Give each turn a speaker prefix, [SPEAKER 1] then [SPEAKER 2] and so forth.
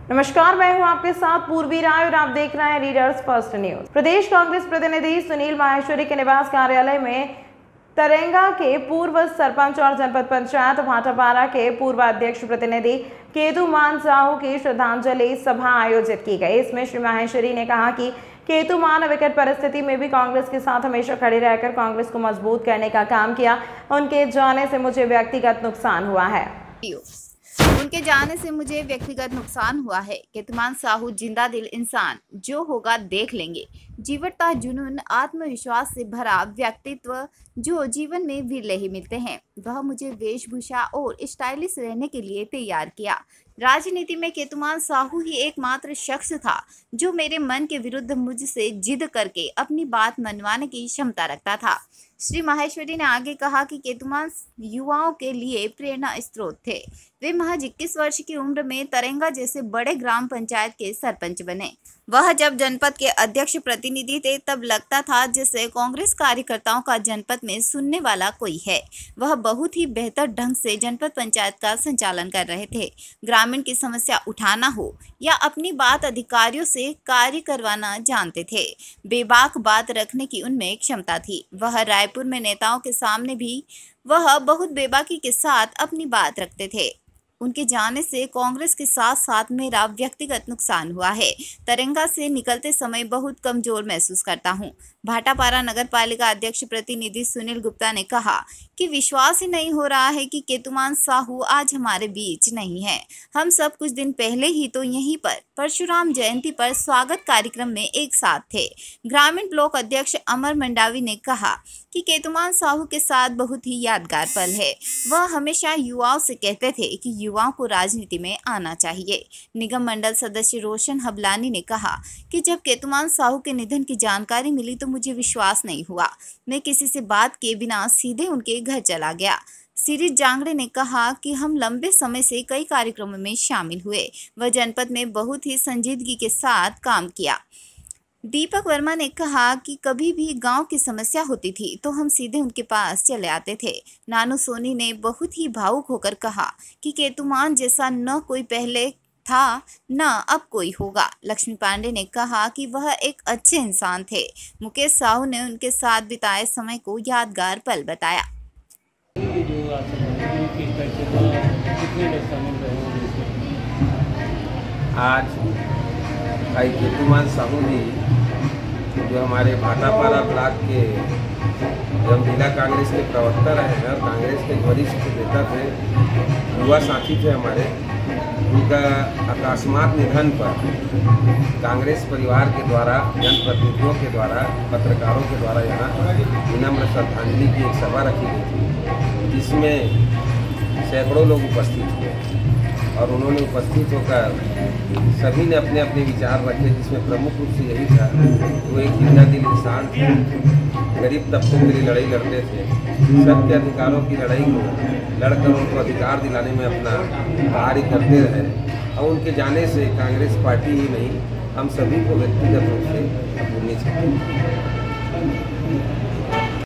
[SPEAKER 1] नमस्कार, मैं हूं आपके साथ पूर्वी राय और आप देख रहे हैं रीडर्स फर्स्ट न्यूज। प्रदेश कांग्रेस प्रतिनिधि सुनील माहेश्वरी के निवास कार्यालय में तरेंगा के पूर्व सरपंच और जनपद पंचायत भाटापारा के पूर्व अध्यक्ष प्रतिनिधि केतुमान साहू की श्रद्धांजलि सभा आयोजित की गई। इसमें श्री माहेश्वरी ने कहा कि केतुमान विकट परिस्थिति में भी कांग्रेस के साथ हमेशा खड़े रहकर कांग्रेस को मजबूत करने का काम किया। उनके जाने से मुझे व्यक्तिगत नुकसान हुआ है।
[SPEAKER 2] उनके जाने से मुझे व्यक्तिगत नुकसान हुआ है। केतुमान साहू जिंदा दिल इंसान, जो होगा देख लेंगे। जीवटता जुनून, आत्मविश्वास से भरा व्यक्तित्व जो जीवन में विरले ही मिलते हैं। वह मुझे वेशभूषा और स्टाइलिश रहने के लिए तैयार किया। राजनीति में केतुमान साहू ही एकमात्र शख्स था जो मेरे मन के विरुद्ध मुझसे जिद करके अपनी बात मनवाने की क्षमता रखता था। श्री माहेश्वरी ने आगे कहा कि केतुमान युवाओं के लिए प्रेरणा स्रोत थे। वे महज 21 वर्ष की उम्र में तरेंगा जैसे बड़े ग्राम पंचायत के सरपंच बने। वह जब जनपद के अध्यक्ष प्रतिनिधि थे तब लगता था जैसे कांग्रेस कार्यकर्ताओं का जनपद में सुनने वाला कोई है। वह बहुत ही बेहतर ढंग से जनपद पंचायत का संचालन कर रहे थे। ग्रामीण की समस्या उठाना हो या अपनी बात अधिकारियों से कार्य करवाना जानते थे। बेबाक बात रखने की उनमें क्षमता थी। वह रायपुर में नेताओं के सामने भी वह बहुत बेबाकी के साथ अपनी बात रखते थे। उनके जाने से कांग्रेस के साथ साथ मेरा व्यक्तिगत नुकसान हुआ है। तरेंगा से निकलते समय बहुत कमजोर महसूस करता हूं। भाटापारा नगर पालिका अध्यक्ष प्रतिनिधि सुनील गुप्ता ने कहा कि विश्वास ही नहीं हो रहा है कि केतुमान साहू आज हमारे बीच नहीं है। हम सब कुछ दिन पहले ही तो यहीं पर परशुराम जयंती पर स्वागत कार्यक्रम में एक साथ थे। ग्रामीण ब्लॉक अध्यक्ष अमर मंडावी ने कहा कि केतुमान साहू के साथ बहुत ही यादगार पल है। वह हमेशा युवाओं से कहते थे कि युवाओं को राजनीति में आना चाहिए। निगम मंडल सदस्य रोशन हबलानी ने कहा कि जब केतुमान साहू के निधन की जानकारी मिली तो मुझे विश्वास नहीं हुआ। मैं किसी से बात किए बिना सीधे उनके घर चला गया। सिरिज जांगड़े ने कहा कि हम लंबे समय से कई कार्यक्रमों में शामिल हुए। वह जनपद में बहुत ही संजीदगी के साथ काम किया। दीपक वर्मा ने कहा कि कभी भी गांव की समस्या होती थी तो हम सीधे उनके पास चले आते थे। नानू सोनी ने बहुत ही भावुक होकर कहा कि केतुमान जैसा न कोई पहले था न अब कोई होगा। लक्ष्मी पांडे ने कहा कि वह एक अच्छे इंसान थे। मुकेश साहू ने उनके साथ बिताए समय को यादगार पल बताया।
[SPEAKER 3] आज भाई केतुमान साहू जी जो हमारे भाटापारा ब्लॉक के जब जिला कांग्रेस के प्रवक्ता रहे हैं और कांग्रेस के वरिष्ठ नेता थे, युवा साथी थे हमारे, उनका अकस्मात निधन पर कांग्रेस परिवार के द्वारा, जनप्रतिनिधियों के द्वारा, पत्रकारों के द्वारा यहाँ विनम्र श्रद्धांजलि की एक सभा रखी गई थी, जिसमें सैकड़ों लोग उपस्थित थे और उन्होंने उपस्थित होकर सभी ने अपने अपने विचार रखे, जिसमें प्रमुख रूप से यही था वो एक जिंदा दिल इंसान थे। गरीब तबकों के लिए लड़ाई लड़ते थे, सबके अधिकारों की लड़ाई को लड़कर उनको अधिकार दिलाने में अपना कार्य करते रहे और उनके जाने से कांग्रेस पार्टी ही नहीं, हम सभी को व्यक्तिगत रूप से भूलनी चाहिए।